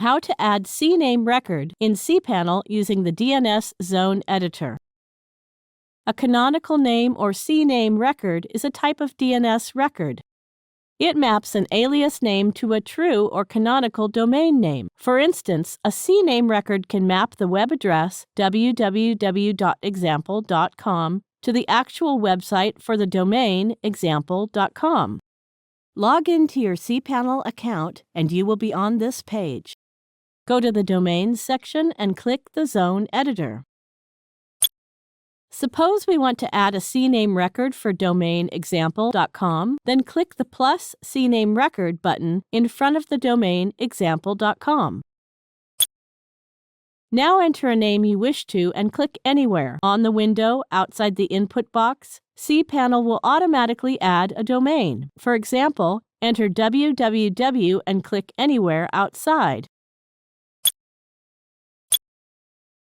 How to add CNAME Record in cPanel using the DNS Zone Editor. A canonical name or CNAME record is a type of DNS record. It maps an alias name to a true or canonical domain name. For instance, a CNAME record can map the web address www.example.com to the actual website for the domain example.com. Log into your cPanel account and you will be on this page. Go to the Domains section and click the Zone Editor. Suppose we want to add a CNAME record for domain example.com, then click the plus CNAME record button in front of the domain example.com. Now enter a name you wish to and click Anywhere. On the window outside the input box, cPanel will automatically add a domain. For example, enter www and click Anywhere outside.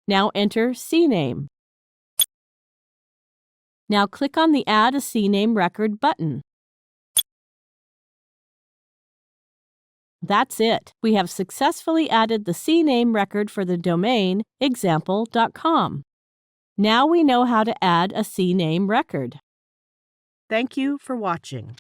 Now enter CNAME. Now click on the Add a CNAME Record button. That's it. We have successfully added the CNAME record for the domain example.com. Now we know how to add a CNAME record. Thank you for watching.